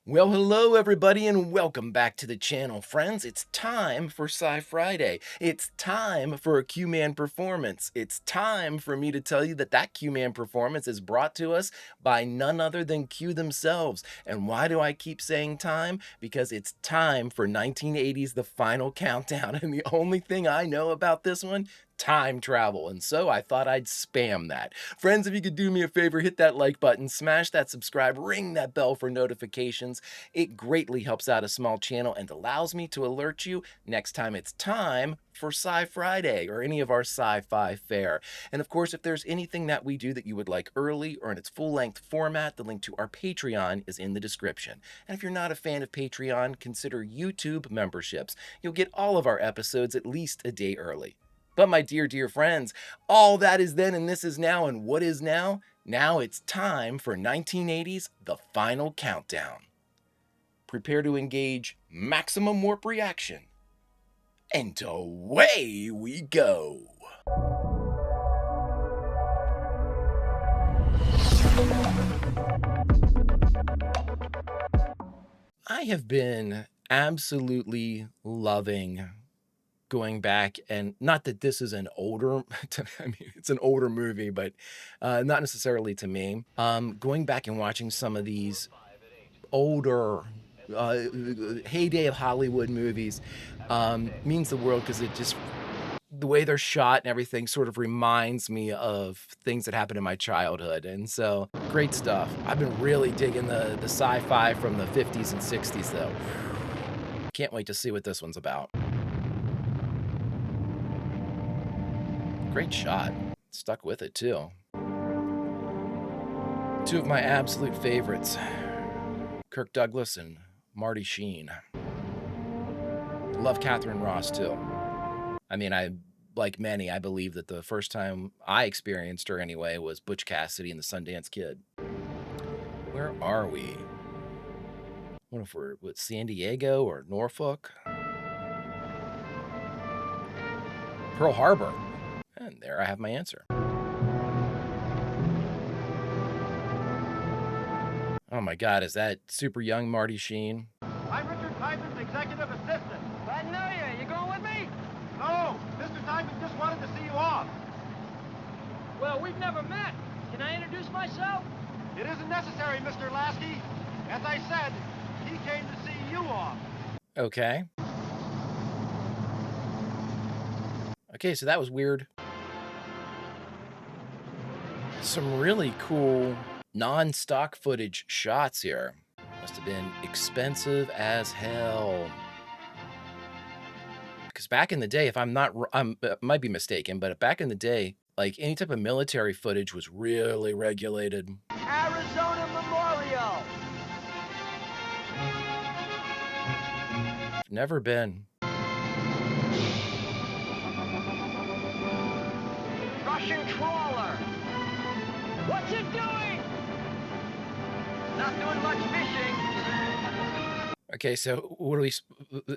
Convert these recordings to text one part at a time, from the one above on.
Well, hello everybody and welcome back to the channel, friends. It's time for Sci-Friday. It's time for a Q-Man performance. It's time for me to tell you that that Q-Man performance is brought to us by none other than Q themselves. And why do I keep saying time? Because it's time for 1980's The Final Countdown. And the only thing I know about this one, time travel, and so I thought I'd spam that. Friends, if you could do me a favor, hit that like button, smash that subscribe, ring that bell for notifications. It greatly helps out a small channel and allows me to alert you next time it's time for Sci-Friday or any of our sci-fi fare. And of course, if there's anything that we do that you would like early or in its full-length format, the link to our Patreon is in the description. And if you're not a fan of Patreon, consider YouTube memberships. You'll get all of our episodes at least a day early. But my dear friends, all that is then and this is now, and what is now? Now it's time for 1980's The Final Countdown. Prepare to engage maximum warp reaction. And away we go. I have been absolutely loving going back, and not that this is an older, I mean, it's an older movie, but not necessarily to me. Going back and watching some of these older heyday of Hollywood movies means the world, because it just, the way they're shot and everything sort of reminds me of things that happened in my childhood. And so great stuff. I've been really digging the sci-fi from the 50s and 60s though. Can't wait to see what this one's about. Great shot. Stuck with it too. Two of my absolute favorites, Kirk Douglas and Marty Sheen. Love Catherine Ross too. I mean, like many, I believe that the first time I experienced her anyway was Butch Cassidy and the Sundance Kid. Where are we? I wonder if we're with San Diego or Norfolk. Pearl Harbor. And there I have my answer. Oh my God, is that super young Marty Sheen? I'm Richard Timan's executive assistant. Glad to know you. You going with me? No, Mr. Timan just wanted to see you off. Well, we've never met. Can I introduce myself? It isn't necessary, Mr. Lasky. As I said, he came to see you off. Okay. Okay, so that was weird. Some really cool non-stock footage shots here. Must have been expensive as hell. Because back in the day, if I'm not, I might be mistaken, but back in the day, like any type of military footage was really regulated. Arizona Memorial. Never been. Russian trawler. What's it doing? Not doing much fishing. Okay, so what are we,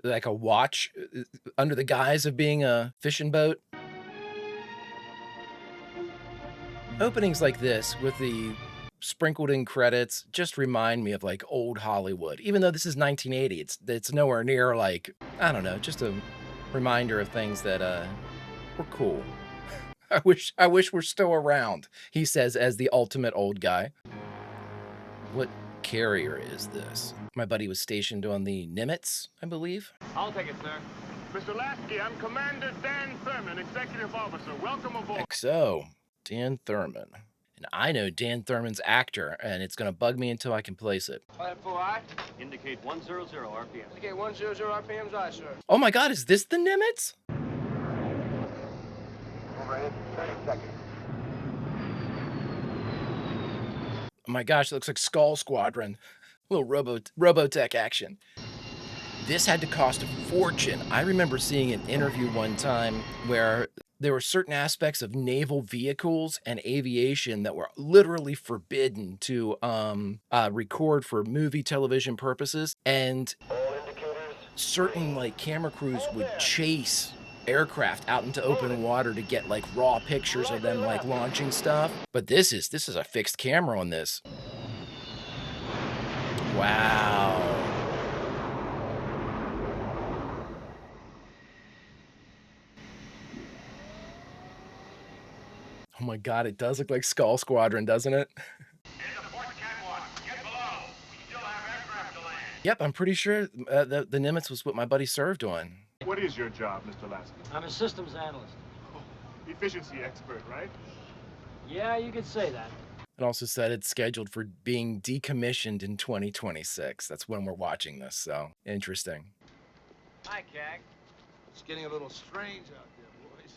like a watch under the guise of being a fishing boat? Openings like this with the sprinkled in credits just remind me of like old Hollywood. Even though this is 1980, it's nowhere near like, I don't know, just a reminder of things that were cool. I wish we're still around, he says as the ultimate old guy. What carrier is this? My buddy was stationed on the Nimitz, I believe. I'll take it, sir. Mr. Lasky, I'm Commander Dan Thurman, executive officer. Welcome aboard. XO, Dan Thurman. And I know Dan Thurman's actor, and it's gonna bug me until I can place it. Indicate 100 RPM. Indicate 100 RPMs, aye, sir. Oh my God, is this the Nimitz? Overhead, 30 seconds. Oh my gosh, it looks like Skull Squadron. A little Robotech action. This had to cost a fortune. I remember seeing an interview one time where there were certain aspects of naval vehicles and aviation that were literally forbidden to record for movie television purposes. And certain like camera crews would chase aircraft out into open water to get like raw pictures of them like launching stuff. But this is a fixed camera on this. Wow. Oh my God, it does look like Skull Squadron, doesn't it? Here's the port catwalk. Get below. We still have aircraft to land. Yep, I'm pretty sure the Nimitz was what my buddy served on. What is your job, Mr. Lasky? I'm a systems analyst. Efficiency expert, right? Yeah, you could say that. It also said it's scheduled for being decommissioned in 2026. That's when we're watching this, so interesting. Hi, Cag. It's getting a little strange out there, boys.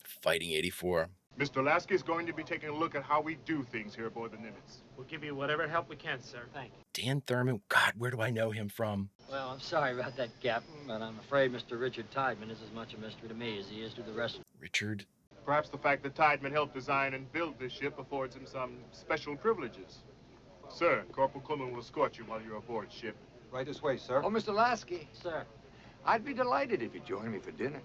Fighting 84. Mr. Lasky is going to be taking a look at how we do things here aboard the Nimitz. We'll give you whatever help we can, sir. Thank you. Dan Thurman, God, where do I know him from? Well, I'm sorry about that, Captain, but I'm afraid Mr. Richard Tideman is as much a mystery to me as he is to the rest of Richard? Perhaps the fact that Tideman helped design and build this ship affords him some special privileges. Sir, Corporal Kluman will escort you while you're aboard ship. Right this way, sir. Oh, Mr. Lasky, Sir. I'd be delighted if you'd join me for dinner.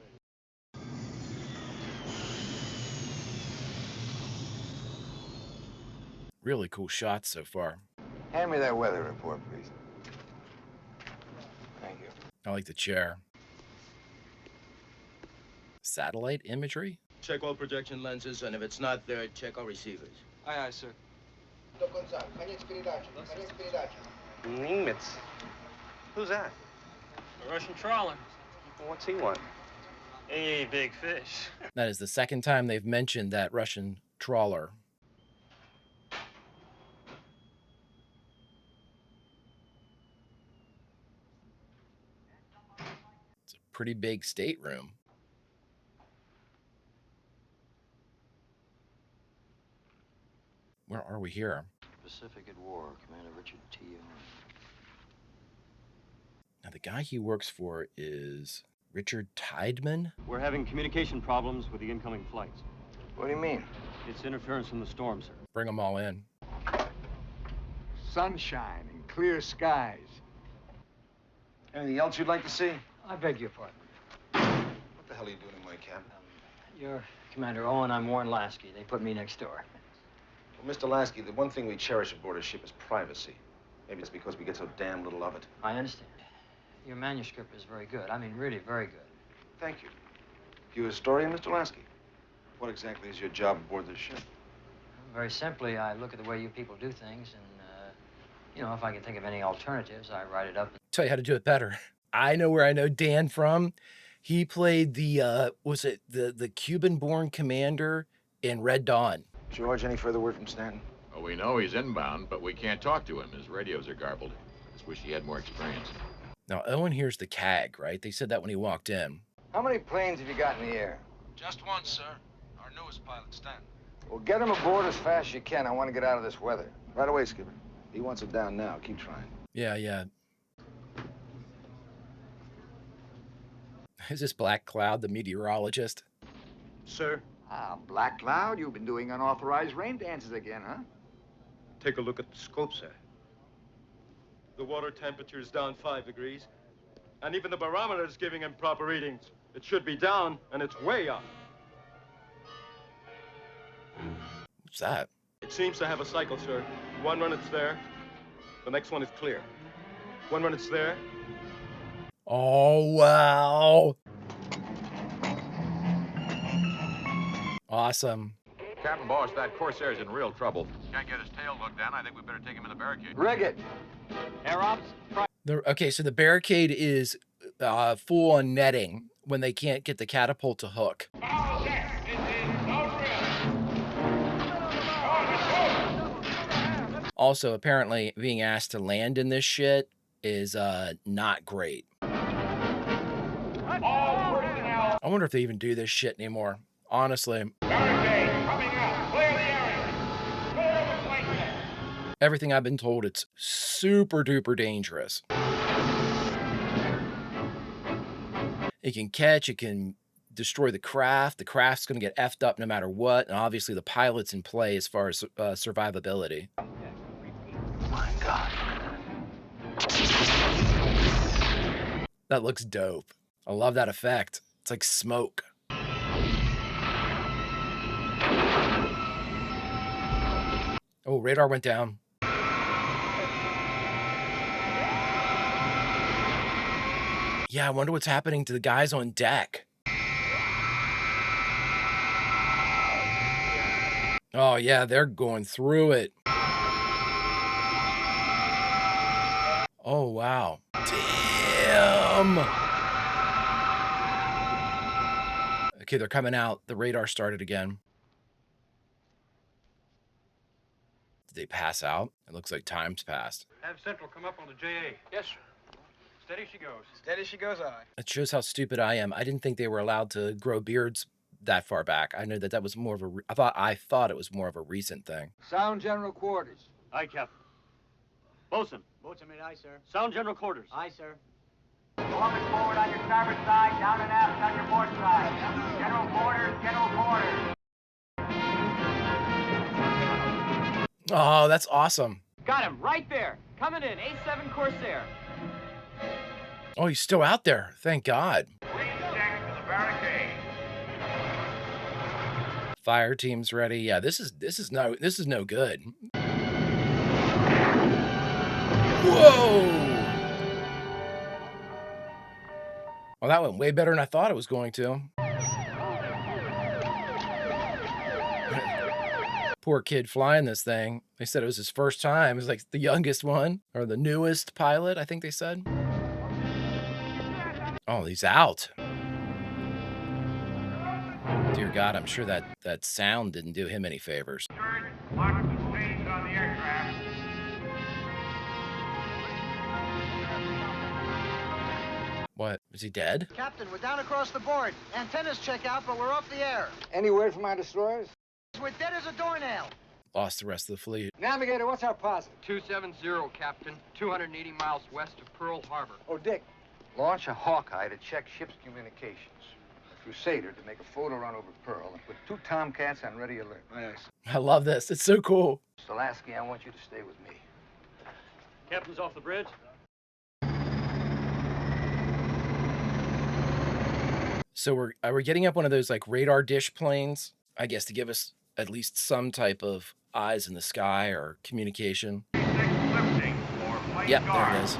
Really cool shots so far. Hand me that weather report, please. Thank you. I like the chair. Satellite imagery? Check all projection lenses, and if it's not there, check all receivers. Aye, aye, sir. Nimitz. Who's that? A Russian trawler. What's he want? Hey, big fish. That is the second time they've mentioned that Russian trawler. It's a pretty big stateroom. Where are we here? Pacific at War, Commander Richard T. Now, the guy he works for is Richard Tideman. We're having communication problems with the incoming flights. What do you mean? It's interference from the storm, sir. Bring them all in. Sunshine and clear skies. Anything else you'd like to see? I beg your pardon. What the hell are you doing in my cabin? You're Commander Owen, I'm Warren Lasky. They put me next door. Well, Mr. Lasky, the one thing we cherish aboard a ship is privacy. Maybe it's because we get so damn little of it. I understand. Your manuscript is very good. I mean, really very good. Thank you. You a historian, Mr. Lasky? What exactly is your job aboard this ship? Very simply, I look at the way you people do things, and, you know, if I can think of any alternatives, I write it up. Tell you how to do it better. I know where I know Dan from. He played the, was it the Cuban-born commander in Red Dawn. George, any further word from Stanton? Well, we know he's inbound, but we can't talk to him. His radios are garbled. I just wish he had more experience. Now, Owen here's the CAG, right? They said that when he walked in. How many planes have you got in the air? Just one, sir. Our newest pilot, Stanton. Well, get them aboard as fast as you can. I want to get out of this weather. Right away, Skipper. He wants it down now. Keep trying. Yeah, yeah. Is this Black Cloud, the meteorologist? Sir, Ah, Black Cloud, you've been doing unauthorized rain dances again, huh? take a look at the scope, sir. The water temperature is down 5 degrees, and even the barometer is giving improper readings. It should be down, and it's way up. What's that? It seems to have a cycle, sir. One run it's there, the next one is clear. One run it's there. Oh, wow. Awesome. Captain Boss, that Corsair's in real trouble. Can't get his tail looked down. I think we better take him in the barricade. Rig it. Air ops? Okay, so the barricade is full on netting when they can't get the catapult to hook. Also, apparently, being asked to land in this shit is not great. I wonder if they even do this shit anymore. Honestly. Everything I've been told, it's super duper dangerous. It can catch, it can destroy the craft. The craft's going to get effed up no matter what. And obviously the pilot's in play as far as survivability. My God. That looks dope. I love that effect. It's like smoke. Oh, radar went down. Yeah, I wonder what's happening to the guys on deck. Oh, yeah, they're going through it. Oh, wow. Damn! Okay, they're coming out. The radar started again. Did they pass out? It looks like time's passed. Have Central come up on the JA. Yes, sir. Steady she goes. Steady she goes, aye. It shows how stupid I am. I didn't think they were allowed to grow beards that far back. I know that that was more of a. I thought it was more of a recent thing. Sound general quarters. Aye, Captain. Bosun. Boatswain, aye, sir. Sound general quarters. Aye, sir. Going forward on your starboard side, down and aft on your port side. General quarters, general quarters. Oh, that's awesome. Got him right there. Coming in, A7 Corsair. Oh, he's still out there. Thank God. Please check the barricade. Fire team's ready. Yeah, this is no good. Whoa! Well, that went way better than I thought it was going to. Poor kid flying this thing. They said it was his first time. It was like the youngest one or the newest pilot, I think they said. Oh, he's out. Dear God, I'm sure that sound didn't do him any favors. Mark the stage on the aircraft. What? Is he dead? Captain, we're down across the board. Antennas check out, but we're off the air. Any word from our destroyers? We're dead as a doornail. Lost the rest of the fleet. Navigator, what's our positive? 270, Captain. 280 miles west of Pearl Harbor. Oh, Dick. Launch a Hawkeye to check ship's communications. A Crusader to make a photo run over Pearl and put 2 Tomcats on ready alert. Yes. I love this. It's so cool. Mr. Lasky, I want you to stay with me. Captain's off the bridge. So we're getting up one of those like radar dish planes, I guess, to give us at least some type of eyes in the sky or communication. Yep, there it is.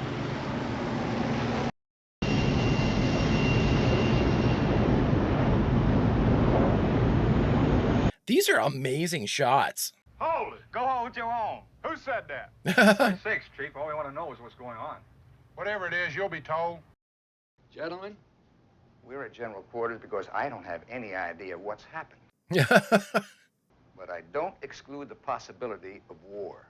These are amazing shots. Hold it. Go hold your own. Who said that? Six, Chief. All we want to know is what's going on. Whatever it is, you'll be told. Gentlemen? We're at General Quarters because I don't have any idea what's happened. But I don't exclude the possibility of war.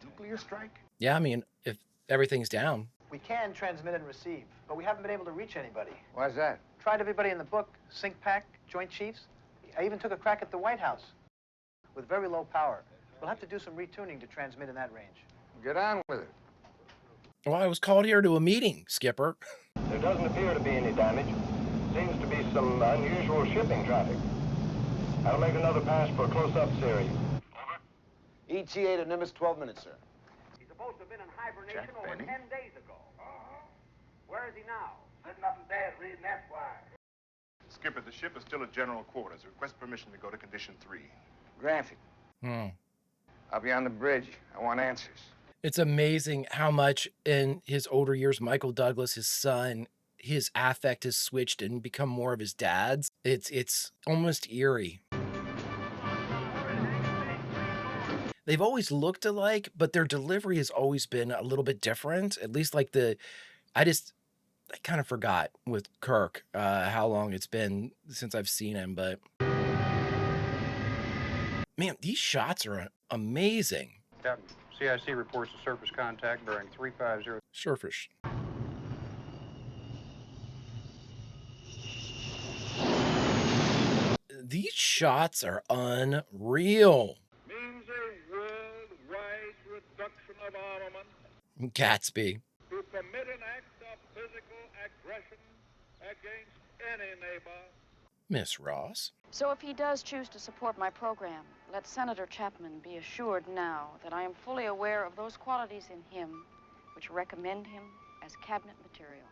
A nuclear strike? Yeah, I mean, if everything's down. We can transmit and receive, but we haven't been able to reach anybody. Why's that? Tried everybody in the book, Sync Pack, Joint Chiefs. I even took a crack at the White House with very low power. We'll have to do some retuning to transmit in that range. Get on with it. Well, I was called here to a meeting, Skipper. There doesn't appear to be any damage. Seems to be some unusual shipping traffic. I'll make another pass for a close-up series. Over. ETA to Nimitz, 12 minutes, sir. He's supposed to have been in hibernation Jack over Benny? 10 days ago. Where is he now? Sitting up in bed reading Esquire. Skipper, the ship is still at general quarters. Request permission to go to condition 3. Granted. I'll be on the bridge. I want answers. It's amazing how much in his older years, Michael Douglas, his son, his affect has switched and become more of his dad's. It's almost eerie. They've always looked alike, but their delivery has always been a little bit different. At least like I kind of forgot with Kirk how long it's been since I've seen him, but man, these shots are amazing. Captain, CIC reports a surface contact bearing 350. Surface. These shots are unreal. Means a worldwide reduction of armament. Gatsby. To commit an act of physical aggression against any neighbor. Miss Ross. So if he does choose to support my program, let Senator Chapman be assured now that I am fully aware of those qualities in him which recommend him as cabinet material.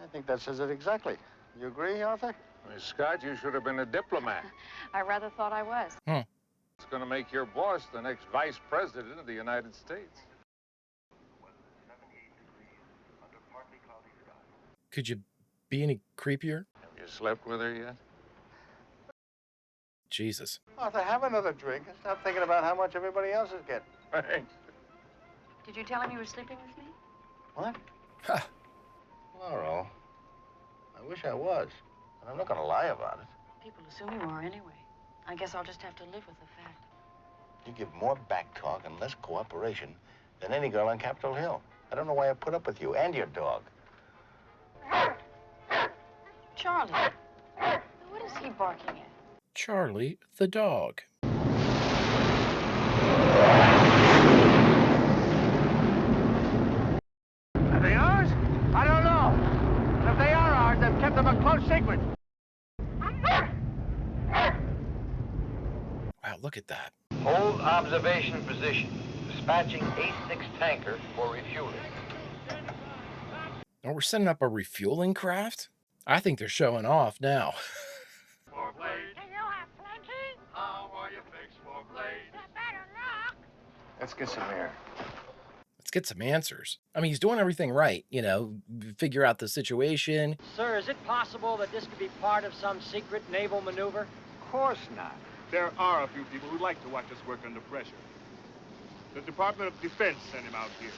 I think that says it exactly. You agree, Arthur? Miss Scott, you should have been a diplomat. I rather thought I was. It's going to make your boss the next vice president of the United States. Could you be any creepier? Have you slept with her yet? Jesus. Arthur, have another drink and stop thinking about how much everybody else is getting. Thanks. Did you tell him you were sleeping with me? What? Huh. Laurel, I wish I was. And I'm not going to lie about it. People assume you are anyway. I guess I'll just have to live with the fact. You give more back talk and less cooperation than any girl on Capitol Hill. I don't know why I put up with you and your dog. Charlie, what is he barking at? Charlie the dog. Are they ours? I don't know. But if they are ours, they've kept them a close secret. Wow, look at that. Hold observation position. Dispatching A6 tanker for refueling. Oh, we're setting up a refueling craft? I think they're showing off now. Let's get some air. Let's get some answers. I mean, he's doing everything right, you know, figure out the situation. Sir, is it possible that this could be part of some secret naval maneuver? Of course not. There are a few people who like to watch us work under pressure. The Department of Defense sent him out here.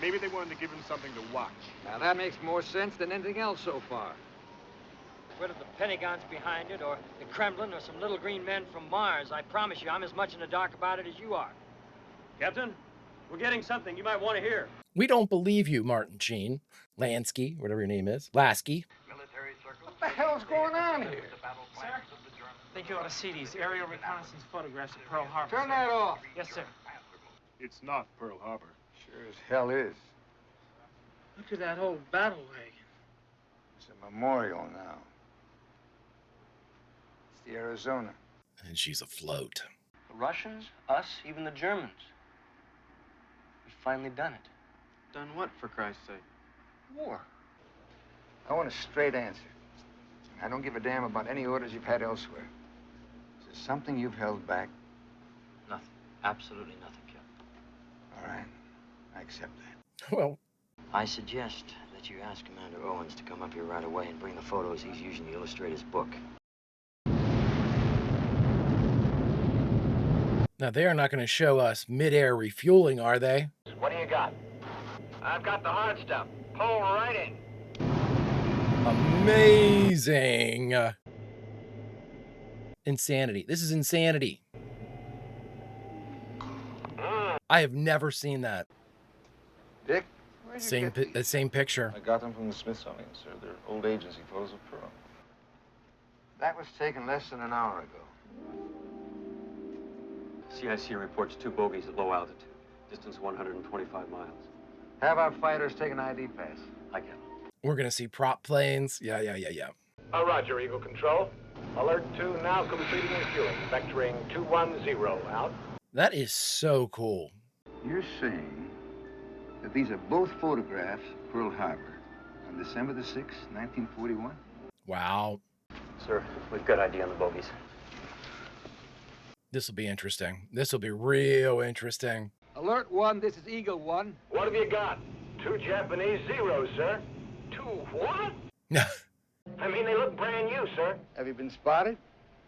Maybe they wanted to give him something to watch. Now, that makes more sense than anything else so far. Whether the Pentagon's behind it, or the Kremlin, or some little green men from Mars, I promise you I'm as much in the dark about it as you are. Captain, we're getting something you might want to hear. We don't believe you, Martin Sheen. Lansky, whatever your name is. Lasky. What the hell's going on here? Sir, I think you ought to see these aerial reconnaissance photographs of Pearl Harbor. Turn that off. Yes, sir. It's not Pearl Harbor. Sure as hell is. Look at that old battle wagon. It's a memorial now. It's the Arizona. And she's afloat. The Russians, us, even the Germans. We've finally done it. Done what, for Christ's sake? War. I want a straight answer. I don't give a damn about any orders you've had elsewhere. Is there something you've held back? Nothing. Absolutely nothing, Captain. All right. I accept that. Well, I suggest that you ask Commander Owens to come up here right away and bring the photos he's using to illustrate his book. now they are not going to show us mid-air refueling, are they? What do you got? I've got the hard stuff. Pull right in. Amazing. Insanity. This is insanity. I have never seen that. Dick, where'd you get these? Same picture. I got them from the Smithsonian, sir. They're old agency photos of Pearl. That was taken less than an hour ago. CIC reports 2 bogies at low altitude. Distance 125 miles. Have our fighters take an ID pass. I get it. We're going to see prop planes. Yeah. Roger, Eagle Control. Alert 2 now completing refueling. Vectoring 210 out. That is so cool. You're saying that these are both photographs of Pearl Harbor on December the 6th, 1941? Wow. Sir, we've got ID on the bogies. This will be interesting. This will be real interesting. Alert 1, this is Eagle 1. What have you got? 2 Japanese zeros, sir. 2 what? I mean, they look brand new, sir. Have you been spotted?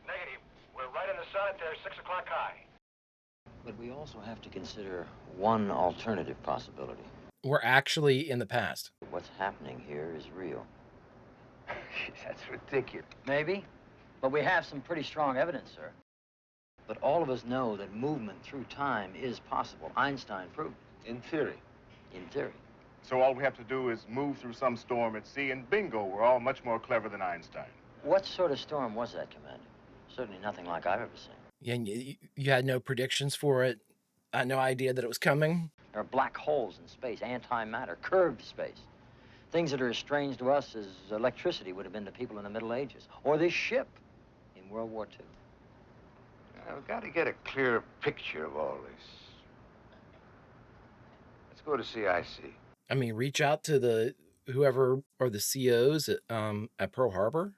Negative. We're right in the sun at their 6 o'clock high. But we also have to consider one alternative possibility. We're actually in the past. What's happening here is real. That's ridiculous. Maybe, but we have some pretty strong evidence, sir. But all of us know that movement through time is possible. Einstein proved it. In theory. In theory. So all we have to do is move through some storm at sea, and bingo, we're all much more clever than Einstein. What sort of storm was that, Commander? Certainly nothing like I've ever seen. Yeah, and you had no predictions for it? No idea that it was coming? There are black holes in space, antimatter, curved space. Things that are as strange to us as electricity would have been to people in the Middle Ages. Or this ship in World War II. I've got to get a clearer picture of all this. Let's go to CIC. I mean, reach out to the whoever or the COs at Pearl Harbor.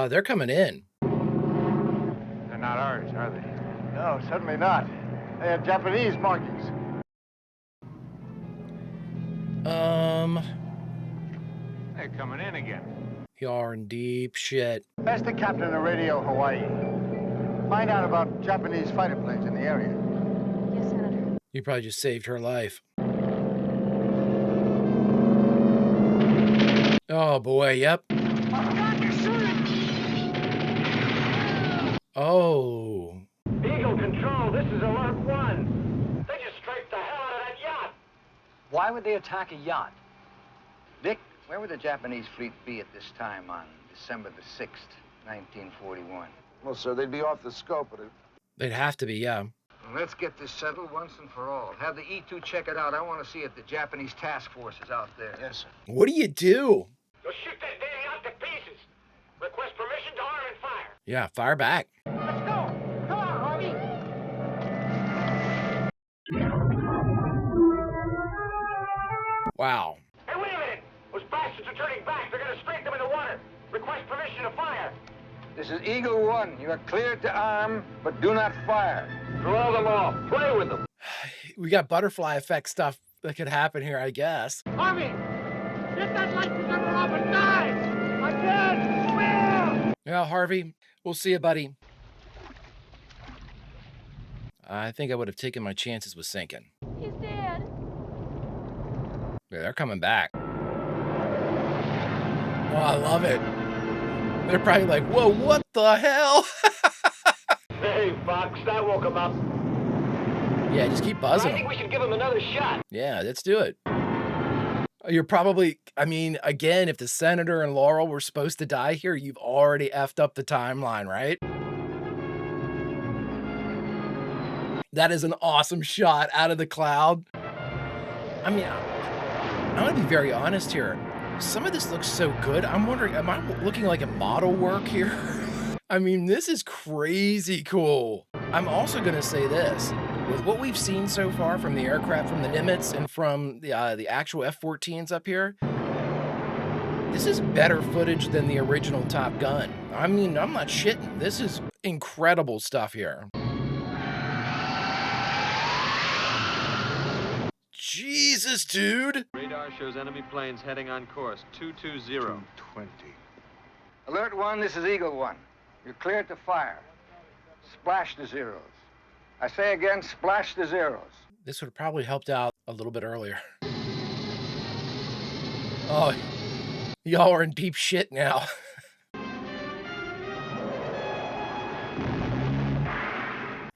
They're coming in. They're not ours, are they? No, certainly not. They have Japanese markings. They're coming in again. Y'all are in deep shit. Ask the captain of Radio Hawaii. Find out about Japanese fighter planes in the area. Yes, Senator. You probably just saved her life. Oh boy, yep. Oh. Eagle Control, this is Alert 1. They just strafed the hell out of that yacht. Why would they attack a yacht? Dick, where would the Japanese fleet be at this time on December the 6th, 1941? Well, sir, they'd be off the scope of it. They'd have to be, yeah. Let's get this settled once and for all. Have the E-2 check it out. I want to see if the Japanese task force is out there. Yes, sir. What do you do? They'll shoot that damn yacht to pieces. Request permission to arm and fire. Yeah, fire back. Let's go. Come on, Harvey. Wow. Hey, wait a minute. Those bastards are turning back. They're going to straight them in the water. Request permission to fire. This is Eagle 1. You are cleared to arm, but do not fire. Throw them off. Play with them. We got butterfly effect stuff that could happen here, I guess. Harvey, get that light protector off and dive. Again. Swim. Yeah, Harvey, we'll see you, buddy. I think I would have taken my chances with sinking. He's dead. Yeah, they're coming back. Oh, I love it. They're probably like, whoa, what the hell? Hey, Fox, that woke him up. Yeah, just keep buzzing. I think we should give him another shot. Yeah, let's do it. You're probably, I mean, again, if the Senator and Laurel were supposed to die here, you've already effed up the timeline, right? That is an awesome shot out of the cloud. I mean, I'm going to be very honest here. Some of this looks so good. I'm wondering, am I looking like a model work here? I mean, this is crazy cool. I'm also going to say this. With what we've seen so far from the aircraft, from the Nimitz, and from the actual F-14s up here, this is better footage than the original Top Gun. I mean, I'm not shitting. This is incredible stuff here. Jesus, dude. Radar shows enemy planes heading on course 220. 220. Alert 1, this is Eagle 1. You're cleared to fire. Splash the zeros. I say again, splash the zeros. This would have probably helped out a little bit earlier. Oh, y'all are in deep shit now.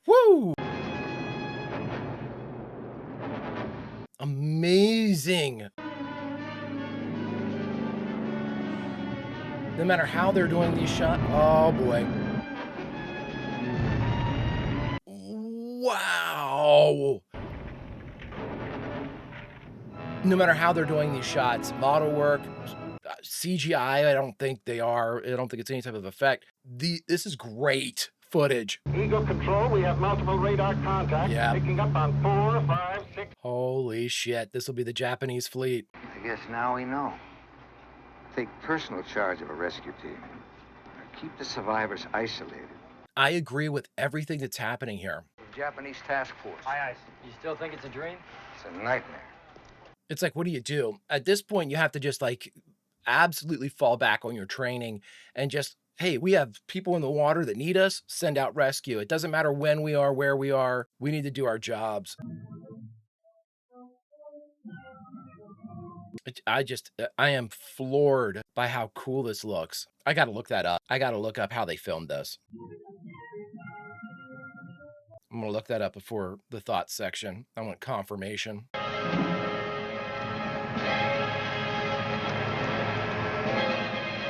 Woo! Amazing. No matter how they're doing these shots, oh boy. Wow. No matter how they're doing these shots, model work, CGI, I don't think they are. I don't think it's any type of effect. This is great footage. Eagle Control, we have multiple radar contacts. Yeah. Picking up on 4, 5, 6. Holy shit, this will be the Japanese fleet. I guess now we know. Take personal charge of a rescue team. Keep the survivors isolated. I agree with everything that's happening here. Japanese task force. Aye, aye. You still think it's a dream? It's a nightmare. It's like, what do you do? At this point, you have to just like absolutely fall back on your training and just, hey, we have people in the water that need us, send out rescue. It doesn't matter when we are, where we are, we need to do our jobs. I am floored by how cool this looks. I got to look that up. I got to look up how they filmed this. I'm going to look that up before the thoughts section. I want confirmation.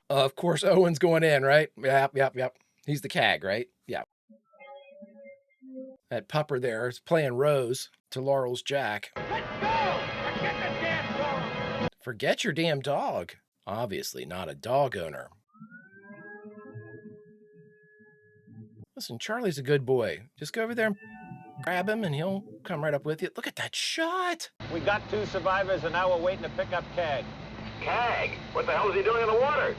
Of course, Owen's going in, right? Yep. He's the CAG, right? Yeah. That pupper there is playing Rose to Laurel's Jack. Let's go. Forget the damn dog. Forget your damn dog. Obviously not a dog owner. Listen, Charlie's a good boy. Just go over there and grab him and he'll come right up with you. Look at that shot. We got 2 survivors and now we're waiting to pick up CAG. CAG? What the hell is he doing in the water?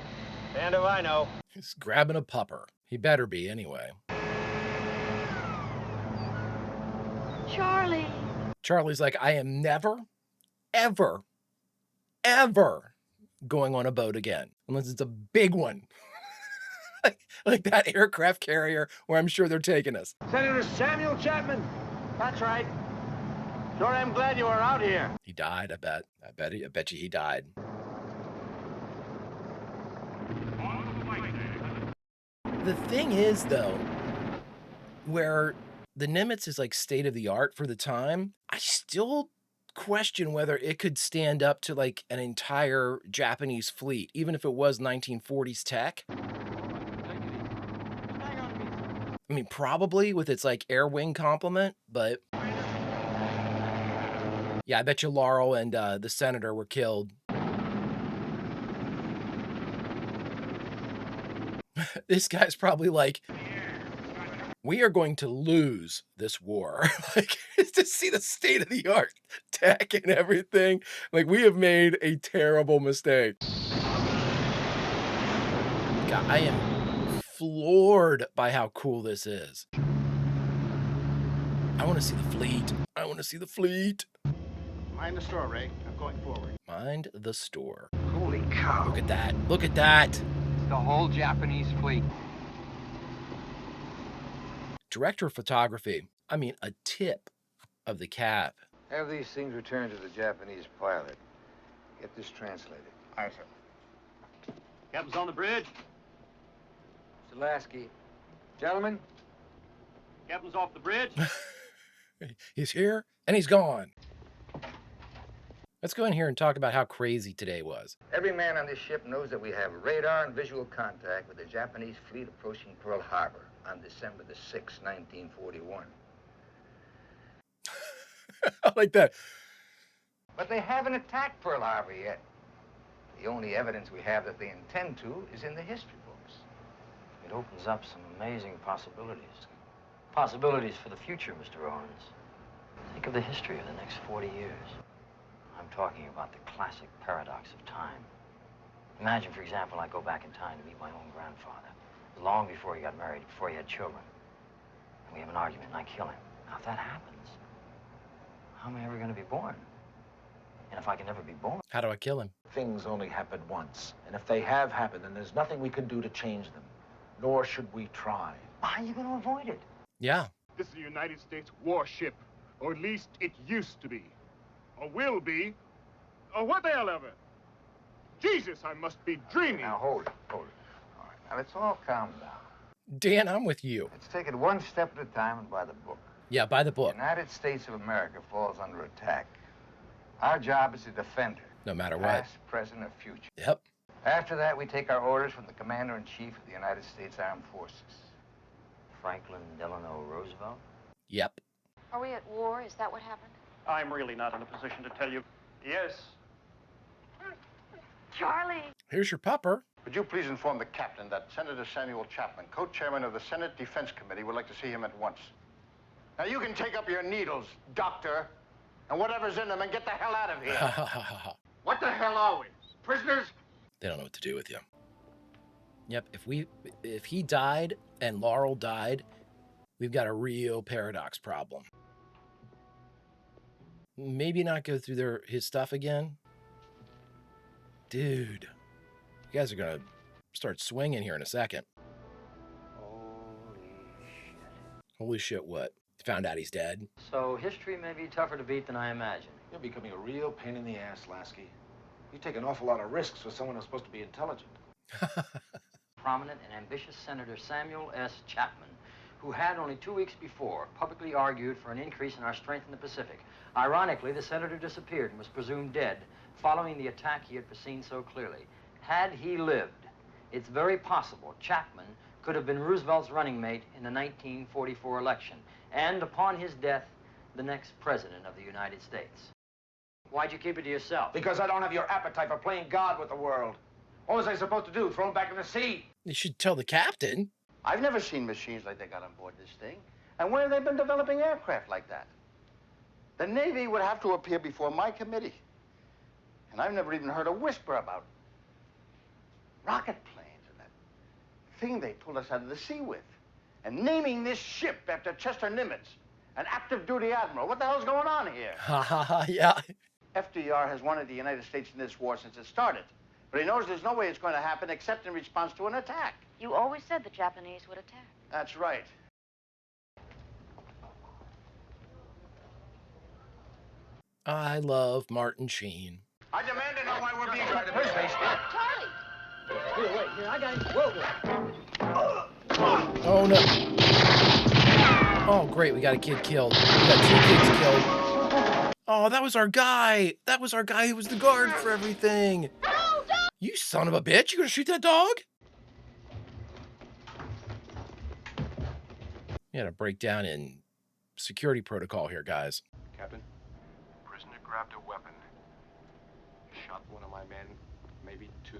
And if I know. He's grabbing a pupper. He better be anyway. Charlie. Charlie's like, I am never, ever, ever going on a boat again, unless it's a big one. like that aircraft carrier where I'm sure they're taking us. Senator Samuel Chapman. That's right. Sure am glad you are out here. He died, I bet. I bet you he died. The thing is, though, where the Nimitz is like state of the art for the time, I still question whether it could stand up to like an entire Japanese fleet, even if it was 1940s tech. I mean, probably with its like air wing complement, but yeah, I bet you Laurel and the senator were killed. This guy's probably like, we are going to lose this war. Like, to see the state of the art tech and everything. Like, we have made a terrible mistake. God, I am floored by how cool this is. I want to see the fleet. I want to see the fleet. Mind the store, Ray. I'm going forward. Mind the store. Holy cow. Look at that. Look at that. It's the whole Japanese fleet. Director of photography. I mean, a tip of the cap. Have these things returned to the Japanese pilot. Get this translated. Aye, sir. Captain's on the bridge. Mr. Lasky. Gentlemen. Captain's off the bridge. He's here and he's gone. Let's go in here and talk about how crazy today was. Every man on this ship knows that we have radar and visual contact with the Japanese fleet approaching Pearl Harbor on December the 6th, 1941. I like that. But they haven't attacked Pearl Harbor yet. The only evidence we have that they intend to is in the history books. It opens up some amazing possibilities. Possibilities for the future, Mr. Owens. Think of the history of the next 40 years. I'm talking about the classic paradox of time. Imagine, for example, I go back in time to meet my own grandfather, long before he got married, before he had children. And we have an argument, and I kill him. Now, if that happens, how am I ever going to be born? And if I can never be born... How do I kill him? Things only happen once. And if they have happened, then there's nothing we can do to change them. Nor should we try. How are you going to avoid it? Yeah. This is a United States warship. Or at least it used to be. Or will be. Or what the hell ever. Jesus, I must be dreaming. Now, hold it. All right, now let's all calm down. Dan, I'm with you. Let's take it one step at a time and by the book. Yeah, by the book. The United States of America falls under attack. Our job is to defend her. No matter what. Past, present, or future. Yep. After that, we take our orders from the Commander-in-Chief of the United States Armed Forces. Franklin Delano Roosevelt? Yep. Are we at war? Is that what happened? I'm really not in a position to tell you. Yes. Charlie! Here's your pupper. Would you please inform the captain that Senator Samuel Chapman, co-chairman of the Senate Defense Committee, would like to see him at once. Now, you can take up your needles, doctor, and whatever's in them, and get the hell out of here. What the hell are we? Prisoners? They don't know what to do with you. Yep, if he died and Laurel died, we've got a real paradox problem. Maybe not go through his stuff again. Dude, you guys are gonna start swinging here in a second. Holy shit, what? Found out he's dead. So history may be tougher to beat than I imagined. You're becoming a real pain in the ass, Lasky. You take an awful lot of risks with someone who's supposed to be intelligent. Prominent and ambitious Senator Samuel S. Chapman, who had only 2 weeks before publicly argued for an increase in our strength in the Pacific. Ironically, the senator disappeared and was presumed dead following the attack he had foreseen so clearly. Had he lived, it's very possible Chapman could have been Roosevelt's running mate in the 1944 election, and upon his death, the next president of the United States. Why'd you keep it to yourself? Because I don't have your appetite for playing God with the world. What was I supposed to do, throw him back in the sea? You should tell the captain. I've never seen machines like they got on board this thing. And where have they been developing aircraft like that? The Navy would have to appear before my committee. And I've never even heard a whisper about rocket planes and that thing they pulled us out of the sea with. And naming this ship after Chester Nimitz, an active duty admiral. What the hell's going on here? Ha ha ha, yeah. FDR has wanted the United States in this war since it started. But he knows there's no way it's going to happen except in response to an attack. You always said the Japanese would attack. That's right. I love Martin Sheen. I demand to know why we're being tried to first base. Charlie! Here, wait, here, I got it. Whoa. Oh, no. Oh, great. We got a kid killed. We got 2 kids killed. Oh, that was our guy. That was our guy who was the guard for everything. You son of a bitch. You gonna shoot that dog? We had a breakdown in security protocol here, guys. Captain, prisoner grabbed a weapon. Shot one of my men, maybe 2.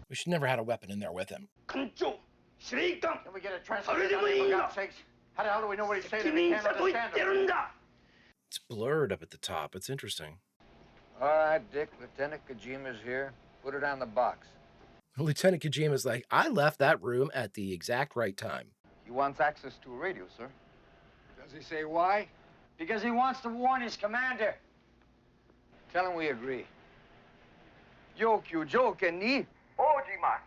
We should never had a weapon in there with him. Can we get a translator, for God's sakes? How the hell do we know what he's saying if we can't understand him? It's blurred up at the top. It's interesting. All right, Dick. Lieutenant Kojima's here. Put it on the box. Lieutenant Kojima's like, I left that room at the exact right time. He wants access to a radio, sir. Does he say why? Because he wants to warn his commander. Tell him we agree. Yoku ni ojimasu.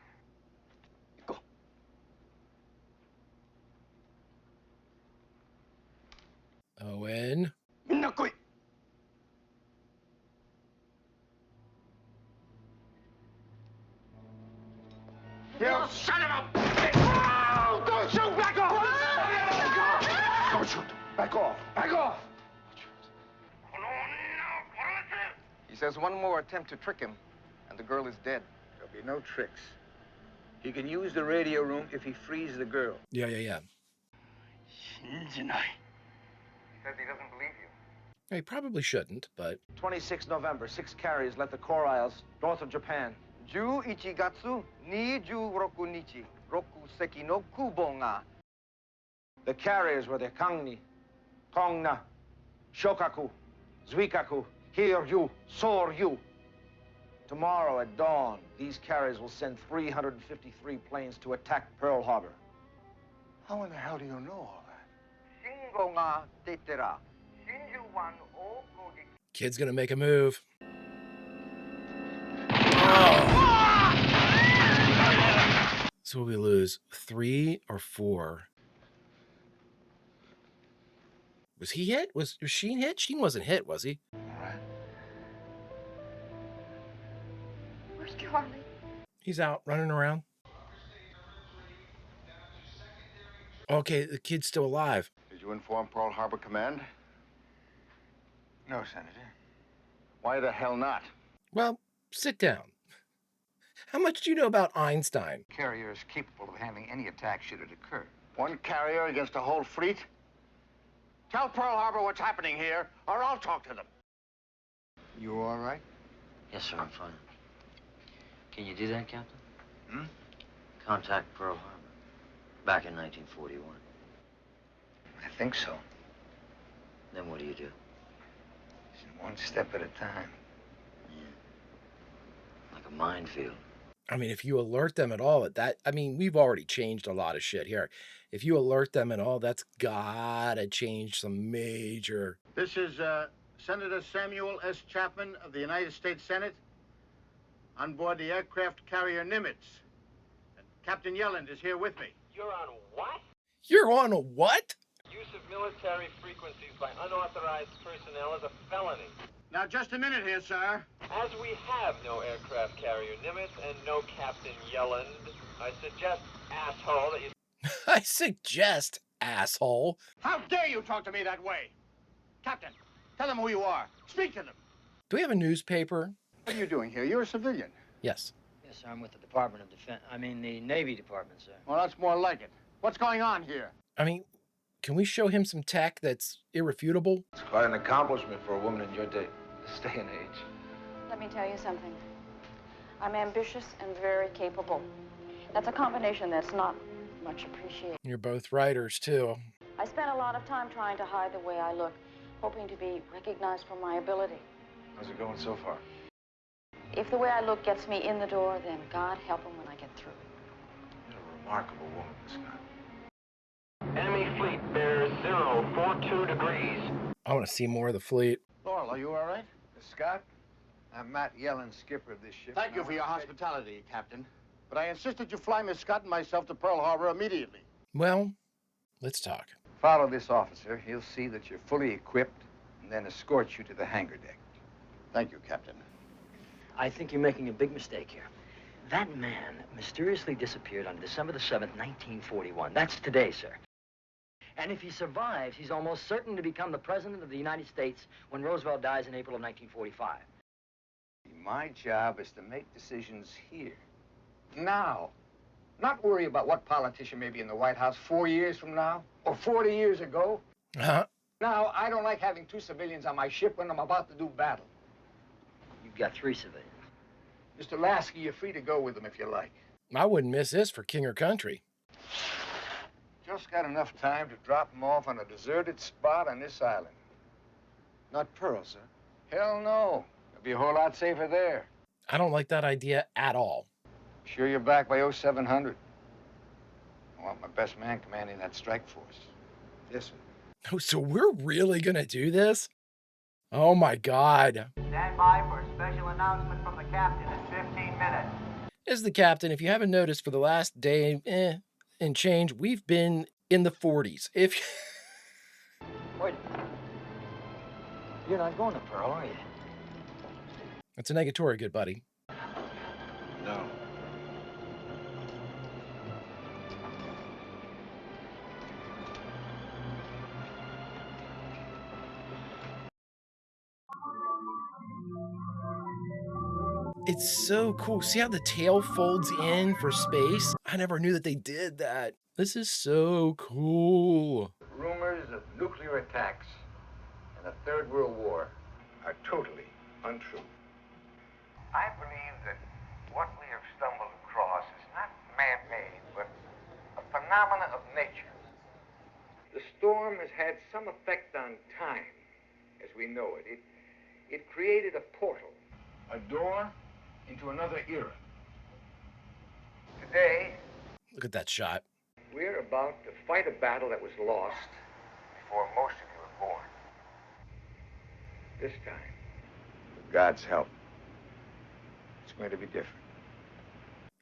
Owen. Minna-koi. You son of a bitch! Oh, don't shoot! Back off! Don't shoot! Back off! Back off! He says one more attempt to trick him, and the girl is dead. There'll be no tricks. He can use the radio room if he frees the girl. Yeah. He says he doesn't believe you. He probably shouldn't, but... 26 November, 6 carriers left the Core Isles, north of Japan. Ju ichigatsu ni ju roku nichi, roku seki no kubo nga. The carriers were the Kangni, Kongna, Shokaku, Zuikaku, Hiryu, Soryu. Tomorrow at dawn, these carriers will send 353 planes to attack Pearl Harbor. How in the hell do you know all that? Shingo nga tetera. Shinju wan o kogeki. Kid's gonna make a move. Oh. So what we lose? 3 or 4? Was he hit? Was Sheen hit? Sheen wasn't hit, was he? Where's Charlie? He's out running around. Okay, the kid's still alive. Did you inform Pearl Harbor Command? No, Senator. Why the hell not? Well, sit down. How much do you know about Einstein? Carrier is capable of handling any attack should it occur. One carrier against a whole fleet? Tell Pearl Harbor what's happening here, or I'll talk to them. You all right? Yes, sir, I'm fine. Can you do that, Captain? Contact Pearl Harbor. Back in 1941. I think so. Then what do you do? It's one step at a time. Yeah. Like a minefield. I mean, if you alert them at all, we've already changed a lot of shit here. If you alert them at all, that's gotta change some major... This is Senator Samuel S. Chapman of the United States Senate on board the aircraft carrier Nimitz. And Captain Yelland is here with me. You're on what? You're on a what? Use of military frequencies by unauthorized personnel is a felony. Now, just a minute here, sir. As we have no aircraft carrier Nimitz and no Captain Yelland, I suggest, asshole, that you... I suggest, asshole. How dare you talk to me that way? Captain, tell them who you are. Speak to them. Do we have a newspaper? What are you doing here? You're a civilian. Yes. Yes, sir, I'm with the Department of Defense. I mean, the Navy Department, sir. Well, that's more like it. What's going on here? I mean, can we show him some tech that's irrefutable? It's quite an accomplishment for a woman in your day, this day and age. Let me tell you something. I'm ambitious and very capable. That's a combination that's not much appreciated. You're both writers, too. I spent a lot of time trying to hide the way I look, hoping to be recognized for my ability. How's it going so far? If the way I look gets me in the door, then God help him when I get through. You're a remarkable woman, Miss Scott. Enemy fleet bears 042 degrees. I want to see more of the fleet. Laurel, are you all right? Scott, I'm Matt Yellen, skipper of this ship. Thank you for your hospitality, Captain. But I insist that you fly Miss Scott and myself to Pearl Harbor immediately. Well, let's talk. Follow this officer. He'll see that you're fully equipped and then escort you to the hangar deck. Thank you, Captain. I think you're making a big mistake here. That man mysteriously disappeared on December the 7th, 1941. That's today, sir. And if he survives, he's almost certain to become the President of the United States when Roosevelt dies in April of 1945. My job is to make decisions here, now. Not worry about what politician may be in the White House 4 years from now or 40 years ago. Uh-huh. Now, I don't like having 2 civilians on my ship when I'm about to do battle. You've got 3 civilians. Mr. Lasky, you're free to go with them if you like. I wouldn't miss this for king or country. Just got enough time to drop them off on a deserted spot on this island. Not Pearl, sir. Hell no. It'll be a whole lot safer there. I don't like that idea at all. Sure you're back by 0700? I want my best man commanding that strike force. Yes, sir. Oh, so we're really gonna do this? Oh my God. Stand by for a special announcement from the captain in 15 minutes. As the captain, if you haven't noticed, for the last day and change, we've been in the 40s. If Wait. You're not going to Pearl, are you? That's a negatory, good buddy. No. It's so cool. See how the tail folds in for space? I never knew that they did that. This is so cool. Rumors of nuclear attacks and the Third World War are totally untrue. I believe that what we have stumbled across is not man-made, but a phenomena of nature. The storm has had some effect on time, as we know it. It created a portal, a door into another era. Today, Look at that shot. we're about to fight a battle that was lost before most of you were born. This time, with God's help, it's going to be different.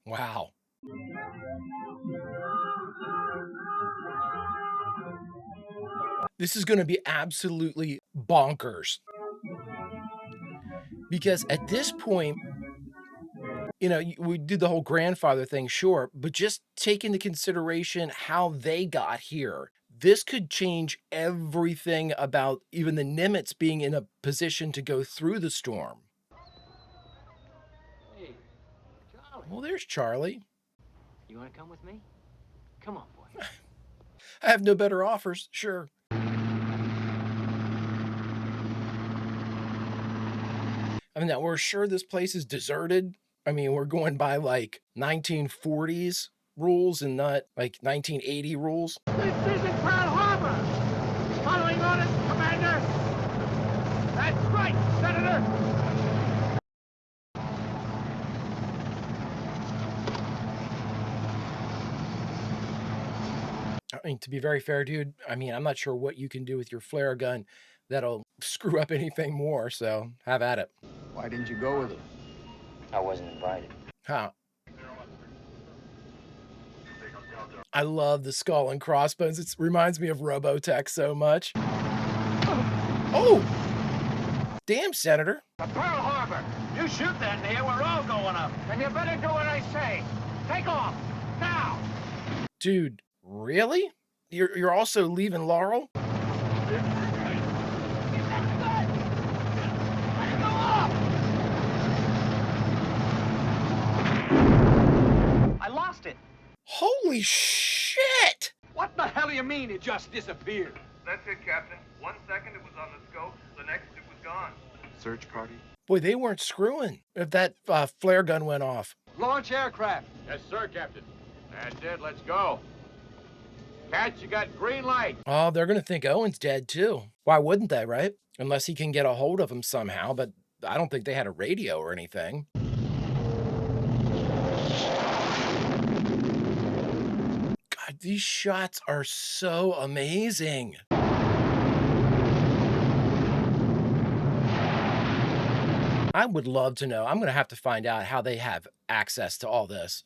Wow. This is going to be absolutely bonkers. Because at this point, you know, we did the whole grandfather thing, sure, but just take into consideration how they got here. This could change everything about even the Nimitz being in a position to go through the storm. Hey, Charlie. Well, there's Charlie. You want to come with me? Come on, boy. I have no better offers, sure. I mean, now we're sure this place is deserted. I mean, we're going by like 1940s rules and not like 1980 rules. This isn't Pearl Harbor! Following orders, Commander! That's right, Senator! I mean, to be very fair, dude, I mean, I'm not sure what you can do with your flare gun that'll screw up anything more, so have at it. Why didn't you go with them? I wasn't invited. Huh. I love the skull and crossbones. It reminds me of Robotech so much. Oh! Damn, Senator. Pearl Harbor! You shoot that near, we're all going up. And you better do what I say. Take off, now! Dude, really? You're also leaving Laurel? I lost it. Holy shit! What the hell do you mean it just disappeared? That's it, Captain. 1 second it was on the scope, the next it was gone. Search party? Boy, they weren't screwing if that flare gun went off. Launch aircraft. Yes, sir, Captain. That's it. Let's go. Cat, you got green light. Oh, they're going to think Owen's dead, too. Why wouldn't they, right? Unless he can get a hold of him somehow, but I don't think they had a radio or anything. God, these shots are so amazing. I would love to know. I'm going to have to find out how they have access to all this.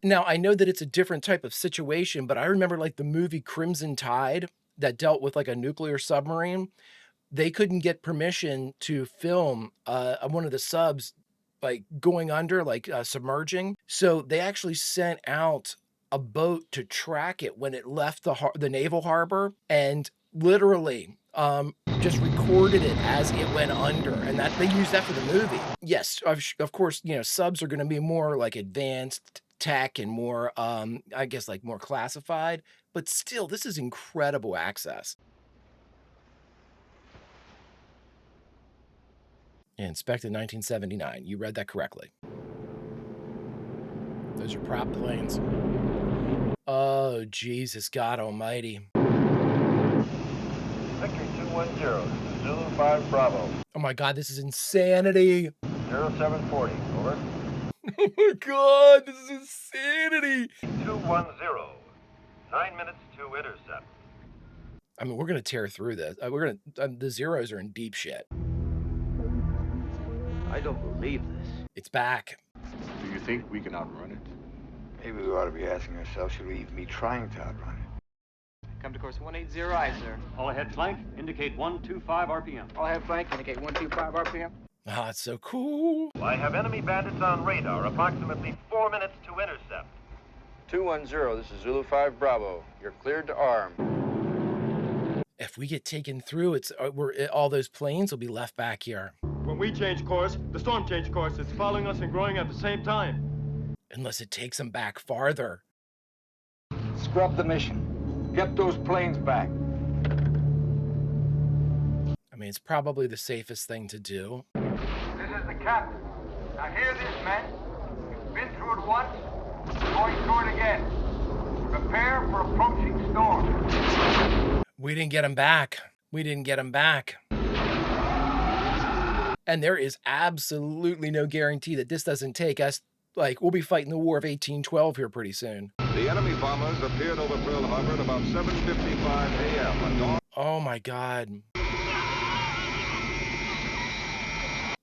Now, I know that it's a different type of situation, but I remember like the movie Crimson Tide that dealt with like a nuclear submarine. They couldn't get permission to film one of the subs like going under, like submerging. So they actually sent out a boat to track it when it left the naval harbor, and literally just recorded it as it went under, and that they used that for the movie. Yes, of course, you know, subs are going to be more like advanced tech and more I guess like more classified, but still, this is incredible access. Inspected 1979. You read that correctly. Those are prop planes. Oh, Jesus, God almighty. Victory 210, Zulu 5 Bravo. Oh my God, this is insanity. 0740, over. Oh my God, this is insanity. 210, 9 minutes to intercept. I mean, we're going to tear through this. The zeros are in deep shit. I don't believe this. It's back. Do you think we can outrun it? Maybe we ought to be asking ourselves, should we even be trying to outrun it? Come to course 180, aye, sir. All ahead flank, indicate 125 RPM. All ahead flank, indicate 125 RPM. Ah, it's so cool. I have enemy bandits on radar, approximately 4 minutes to intercept. 210, this is Zulu 5 Bravo. You're cleared to arm. If we get taken through, all those planes will be left back here. When we change course, the storm changed course. It's following us and growing at the same time. Unless it takes them back farther. Scrub the mission. Get those planes back. I mean, it's probably the safest thing to do. This is the captain. Now hear this, men. You've been through it once, going through it again. Prepare for approaching storm. We didn't get them back. We didn't get them back. And there is absolutely no guarantee that this doesn't take us. Like, we'll be fighting the War of 1812 here pretty soon. The enemy bombers appeared over Pearl Harbor at about 7:55 a.m. Oh my God.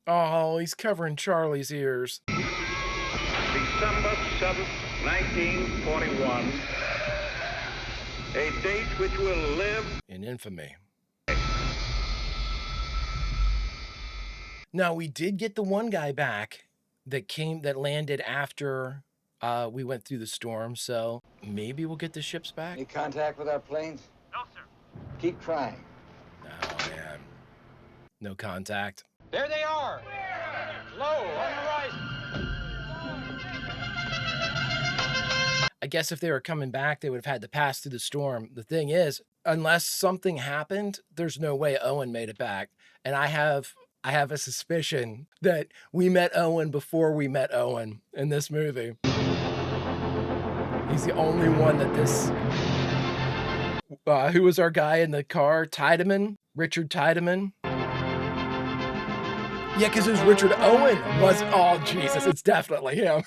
Oh, he's covering Charlie's ears. December 7th, 1941. A date which will live in infamy. Now, we did get the one guy back that landed after we went through the storm, so maybe we'll get the ships back. Any contact with our planes? No, sir. Keep trying. Oh, man. No contact. There they are. Low on the horizon. I guess if they were coming back, they would have had to pass through the storm. The thing is, unless something happened, there's no way Owen made it back. And I have a suspicion that we met Owen before we met Owen in this movie. He's the only one that this... who was our guy in the car? Tiedemann? Richard Tiedemann? Yeah, because it was Richard Owen. Oh, Jesus, it's definitely him.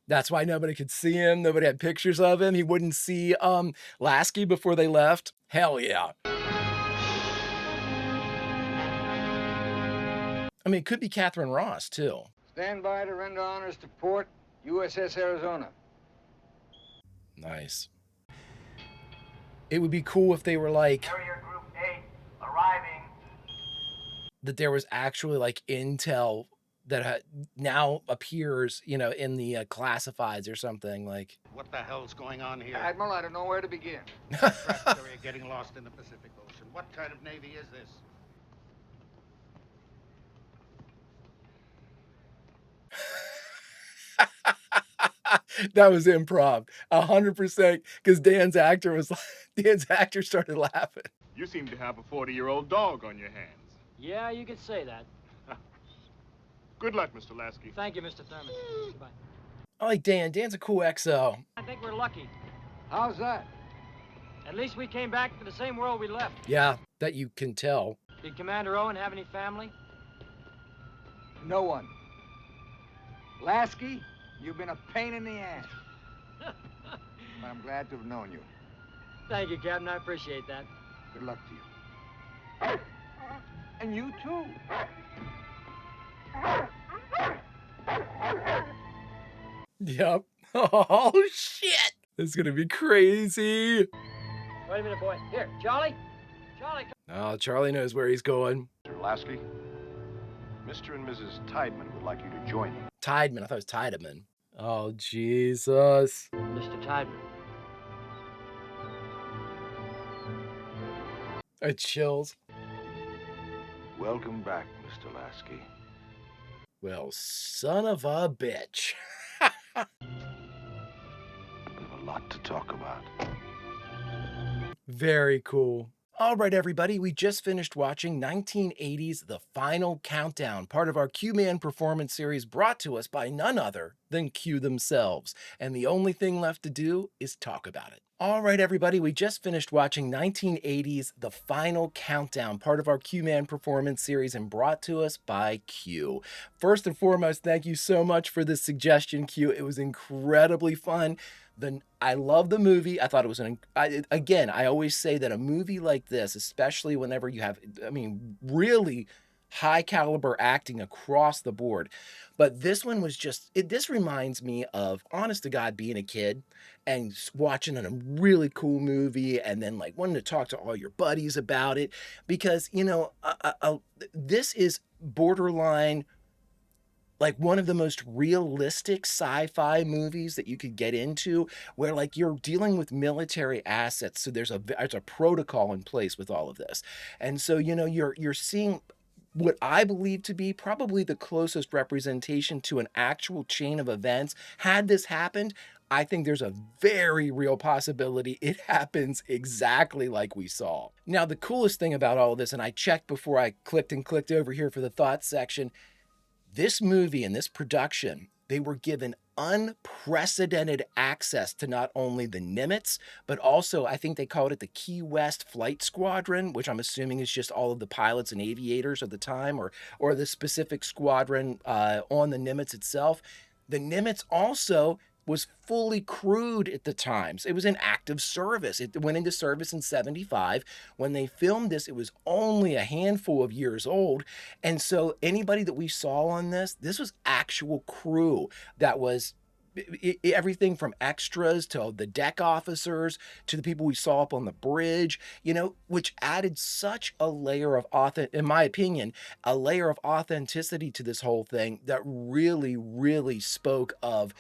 That's why nobody could see him. Nobody had pictures of him. He wouldn't see Lasky before they left. Hell yeah. I mean, it could be Catherine Ross, too. Stand by to render honors to port, USS Arizona. Nice. It would be cool if they were like... Carrier Group 8, arriving. That there was actually like intel that now appears, you know, in the classifieds or something like. What the hell's going on here? Admiral, I don't know where to begin. Getting lost in the Pacific Ocean. What kind of Navy is this? That was improv, 100%, because Dan's actor started laughing. You seem to have a 40-year-old dog on your hands. Yeah, you could say that. Good luck, Mr. Lasky. Thank you, Mr. Thurman. Goodbye. I like Dan. Dan's a cool XO. I think we're lucky. How's that? At least we came back to the same world we left. Yeah, that you can tell. Did Commander Owen have any family? No one. Lasky, you've been a pain in the ass. But I'm glad to have known you. Thank you, Captain. I appreciate that. Good luck to you. And you too. Yep. Oh, shit. This is going to be crazy. Wait a minute, boy. Here, Charlie. Charlie. Oh, Charlie knows where he's going. Mr. Lasky, Mr. and Mrs. Tideman would like you to join them. Tideman. I thought it was Tideman. Oh, Jesus. Mr. Tideman. It chills. Welcome back, Mr. Lasky. Well, son of a bitch. We have a lot to talk about. Very cool. All right, everybody, we just finished watching 1980's The Final Countdown, part of our Q-Man performance series brought to us by none other than Q themselves. And the only thing left to do is talk about it. All right, everybody, we just finished watching 1980's The Final Countdown, part of our Q-Man performance series and brought to us by Q. First and foremost, thank you so much for this suggestion, Q. It was incredibly fun. I love the movie. I thought it was again, I always say that a movie like this, especially whenever you have, I mean, really high caliber acting across the board. But this one was just, this reminds me of, honest to God, being a kid and watching a really cool movie and then like wanting to talk to all your buddies about it because, you know, this is borderline like one of the most realistic sci-fi movies that you could get into where like you're dealing with military assets. So there's a protocol in place with all of this. And so, you know, you're seeing what I believe to be probably the closest representation to an actual chain of events. Had this happened, I think there's a very real possibility it happens exactly like we saw. Now, the coolest thing about all of this, and I checked before I clicked over here for the thoughts section, this movie and this production, they were given unprecedented access to not only the Nimitz, but also I think they called it the Key West Flight Squadron, which I'm assuming is just all of the pilots and aviators of the time, or the specific squadron on the Nimitz itself. The Nimitz also was fully crewed at the times. It was in active service. It went into service in 75. When they filmed this, it was only a handful of years old. And so anybody that we saw on this was actual crew that was everything from extras to the deck officers to the people we saw up on the bridge, you know, which added such a layer of in my opinion, a layer of authenticity to this whole thing that really, really spoke of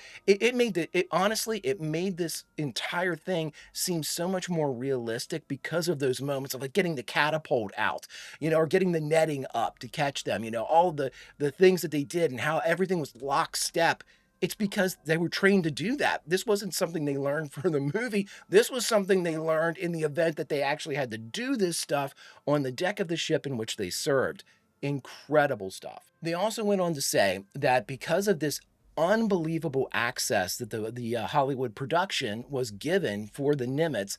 honestly, it made this entire thing seem so much more realistic because of those moments of like getting the catapult out, you know, or getting the netting up to catch them, you know, all the things that they did and how everything was lockstep. It's because they were trained to do that. This wasn't something they learned for the movie. This was something they learned in the event that they actually had to do this stuff on the deck of the ship in which they served. Incredible stuff. They also went on to say that because of this unbelievable access that the Hollywood production was given for the Nimitz,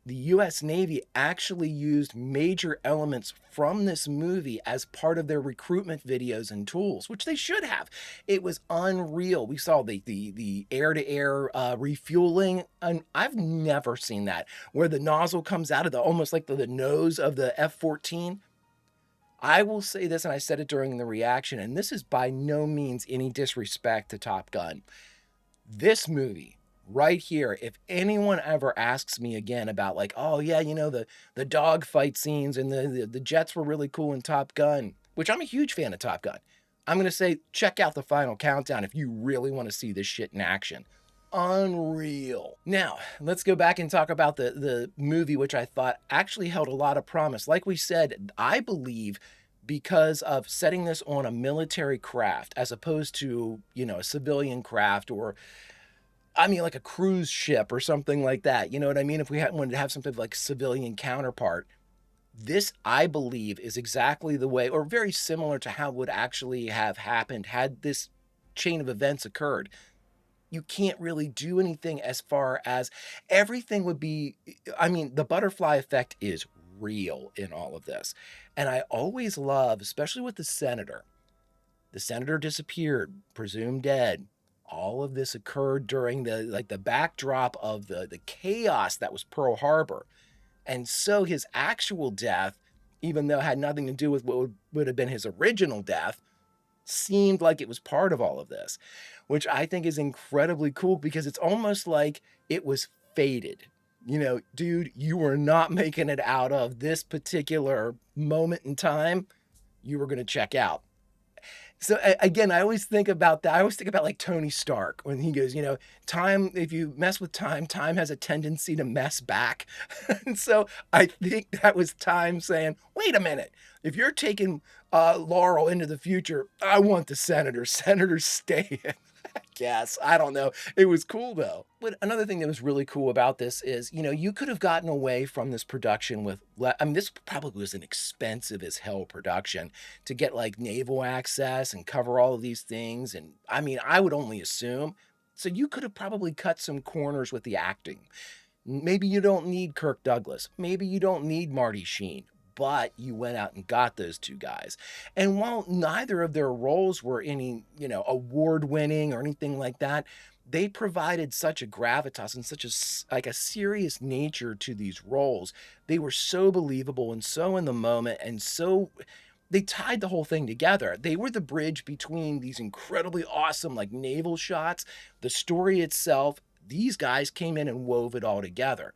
the U.S. Navy actually used major elements from this movie as part of their recruitment videos and tools, which they should have. It was unreal. We saw the air-to-air refueling, and I've never seen that, where the nozzle comes out of almost like the nose of the F-14. I will say this, and I said it during the reaction, and this is by no means any disrespect to Top Gun. This movie right here, if anyone ever asks me again about like, oh yeah, you know, the dogfight scenes and the jets were really cool in Top Gun, which I'm a huge fan of Top Gun, I'm going to say, check out The Final Countdown if you really want to see this shit in action. Unreal. Now, let's go back and talk about the movie, which I thought actually held a lot of promise. Like we said, I believe because of setting this on a military craft as opposed to, you know, a civilian craft or, I mean, like a cruise ship or something like that. You know what I mean? If we wanted to have something like civilian counterpart, this, I believe, is exactly the way, or very similar to how it would actually have happened had this chain of events occurred. You can't really do anything as far as everything would be, I mean, the butterfly effect is real in all of this. And I always love, especially with the senator disappeared, presumed dead. All of this occurred during the backdrop of the chaos that was Pearl Harbor. And so his actual death, even though it had nothing to do with what would have been his original death, seemed like it was part of all of this, which I think is incredibly cool because it's almost like it was fated. You know, dude, you were not making it out of this particular moment in time. You were going to check out. So again, I always think about that. I always think about like Tony Stark when he goes, you know, time, if you mess with time, time has a tendency to mess back. And so I think that was time saying, wait a minute, if you're taking Laurel into the future, I want the senator. Senators stay in. I guess. I don't know. It was cool though. But another thing that was really cool about this is, you know, you could have gotten away from this production with, I mean, this probably was an expensive as hell production to get like naval access and cover all of these things. And I mean, I would only assume. So you could have probably cut some corners with the acting. Maybe you don't need Kirk Douglas. Maybe you don't need Marty Sheen. But you went out and got those two guys. And while neither of their roles were any, you know, award-winning or anything like that, they provided such a gravitas and such a serious nature to these roles. They were so believable and so in the moment, and so they tied the whole thing together. They were the bridge between these incredibly awesome like naval shots, the story itself. These guys came in and wove it all together.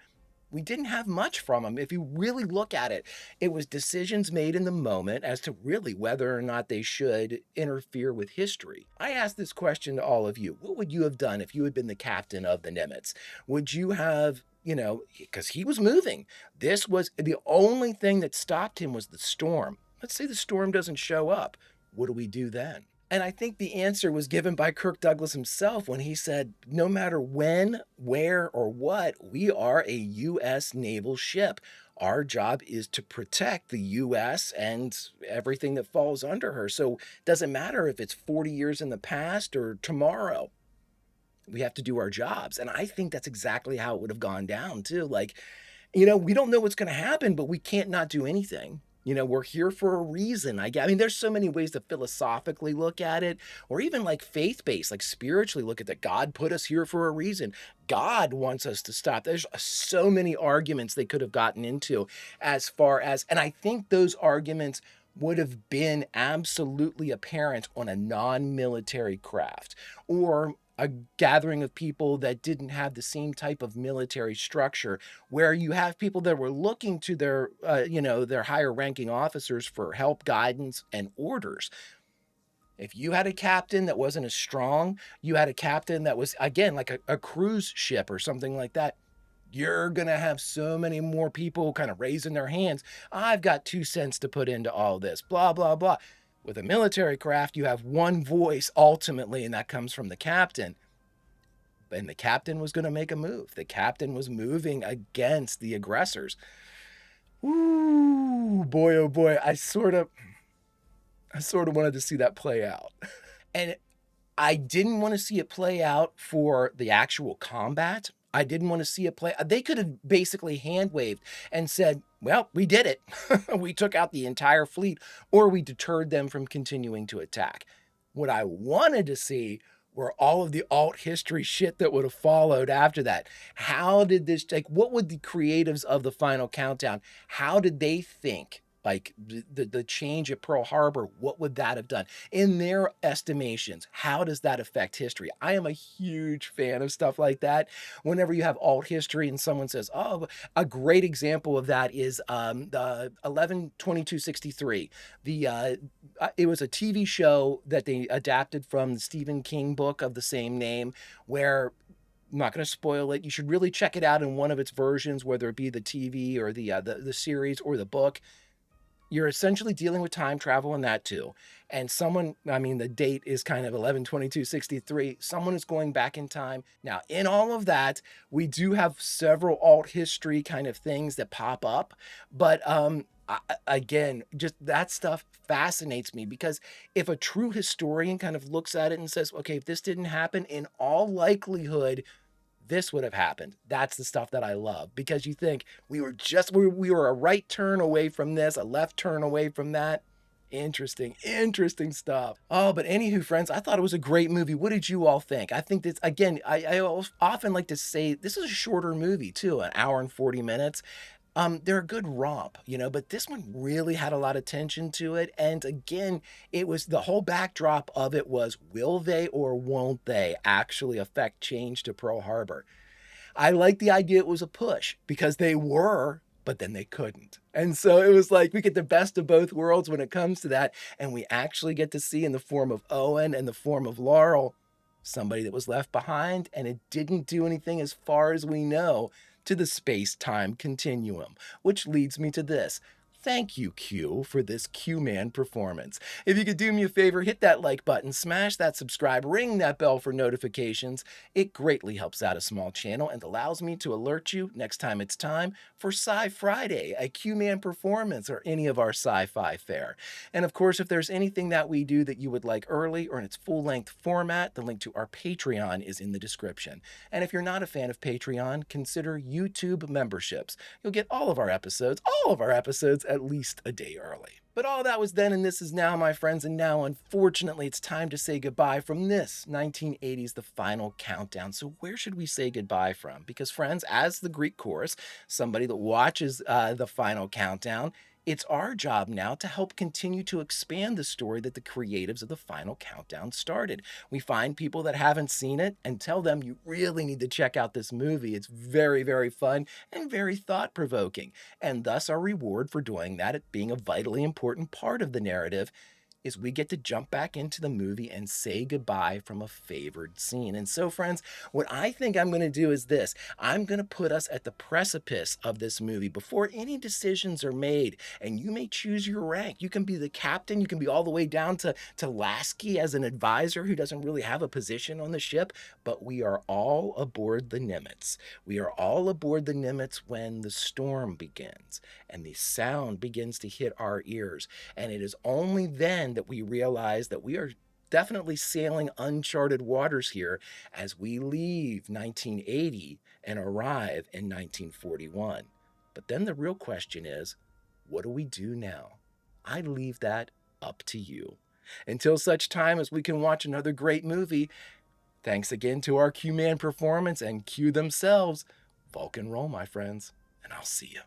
We didn't have much from them. If you really look at it, it was decisions made in the moment as to really whether or not they should interfere with history. I asked this question to all of you. What would you have done if you had been the captain of the Nimitz? Would you have, you know, because he was moving. This was the only thing that stopped him was the storm. Let's say the storm doesn't show up. What do we do then? And I think the answer was given by Kirk Douglas himself when he said, no matter when, where, or what, we are a U.S. naval ship. Our job is to protect the U.S. and everything that falls under her. So it doesn't matter if it's 40 years in the past or tomorrow. We have to do our jobs. And I think that's exactly how it would have gone down, too. Like, you know, we don't know what's going to happen, but we can't not do anything. You know, we're here for a reason. I mean, there's so many ways to philosophically look at it, or even like faith-based, like spiritually look at that. God put us here for a reason. God wants us to stop. There's so many arguments they could have gotten into as far as, and I think those arguments would have been absolutely apparent on a non-military craft or a gathering of people that didn't have the same type of military structure, where you have people that were looking to their, you know, their higher ranking officers for help, guidance, and orders. If you had a captain that wasn't as strong, you had a captain that was, again, like a cruise ship or something like that, you're going to have so many more people kind of raising their hands. I've got 2 cents to put into all this, blah, blah, blah. With a military craft, you have one voice ultimately, and that comes from the captain. And the captain was going to make a move. The captain was moving against the aggressors. Ooh, boy, oh boy. I sort of wanted to see that play out. And I didn't want to see it play out for the actual combat. I didn't want to see it play. They could have basically hand waved and said, well, we did it. We took out the entire fleet, or we deterred them from continuing to attack. What I wanted to see were all of the alt history shit that would have followed after that. How did this, like, what would the creatives of the final countdown, how did they think? Like the change at Pearl Harbor, what would that have done? In their estimations, how does that affect history? I am a huge fan of stuff like that. Whenever you have alt history and someone says, oh, a great example of that is the 11/22/63. It was a TV show that they adapted from the Stephen King book of the same name, where I'm not going to spoil it. You should really check it out in one of its versions, whether it be the TV or the series or the book. You're essentially dealing with time travel in that too. And someone, I mean, the date is kind of 11/22/63. Someone is going back in time. Now, in all of that, we do have several alt history kind of things that pop up. But again, just that stuff fascinates me, because if a true historian kind of looks at it and says, okay, if this didn't happen, in all likelihood, this would have happened. That's the stuff that I love, because you think we were a right turn away from this, a left turn away from that. Interesting stuff. Oh, but anywho, friends, I thought it was a great movie. What did you all think? I think this, again, I often like to say this is a shorter movie too, an hour and 40 minutes. They're a good romp, but this one really had a lot of tension to it. And again, it was the whole backdrop of it was, will they or won't they actually affect change to Pearl Harbor? I like the idea it was a push because they were, but then they couldn't. And so it was like we get the best of both worlds when it comes to that. And we actually get to see in the form of Owen and the form of Laurel, somebody that was left behind, and it didn't do anything as far as we know to the space-time continuum, which leads me to this. Thank you, Q, for this Q-Man performance. If you could do me a favor, hit that like button, smash that subscribe, ring that bell for notifications. It greatly helps out a small channel and allows me to alert you next time it's time for Sci-Friday, a Q-Man performance, or any of our sci-fi fare. And of course, if there's anything that we do that you would like early or in its full-length format, the link to our Patreon is in the description. And if you're not a fan of Patreon, consider YouTube memberships. You'll get all of our episodes at least a day early. But all that was then and this is now, my friends, and now, unfortunately, it's time to say goodbye from this 1980s The Final Countdown. So where should we say goodbye from? Because, friends, as the Greek chorus, somebody that watches The Final Countdown, it's our job now to help continue to expand the story that the creatives of The Final Countdown started. We find people that haven't seen it and tell them you really need to check out this movie. It's very, very fun and very thought-provoking. And thus our reward for doing that, it being a vitally important part of the narrative, is we get to jump back into the movie and say goodbye from a favored scene. And so, friends, what I think I'm going to do is this. I'm going to put us at the precipice of this movie before any decisions are made, and you may choose your rank. You can be the captain. You can be all the way down to Lasky as an advisor who doesn't really have a position on the ship, but we are all aboard the Nimitz. We are all aboard the Nimitz when the storm begins and the sound begins to hit our ears, and it is only then that we realize that we are definitely sailing uncharted waters here as we leave 1980 and arrive in 1941. But then the real question is, what do we do now? I leave that up to you. Until such time as we can watch another great movie, thanks again to our Q-Man performance and Q themselves. Vulcan roll, my friends, and I'll see you.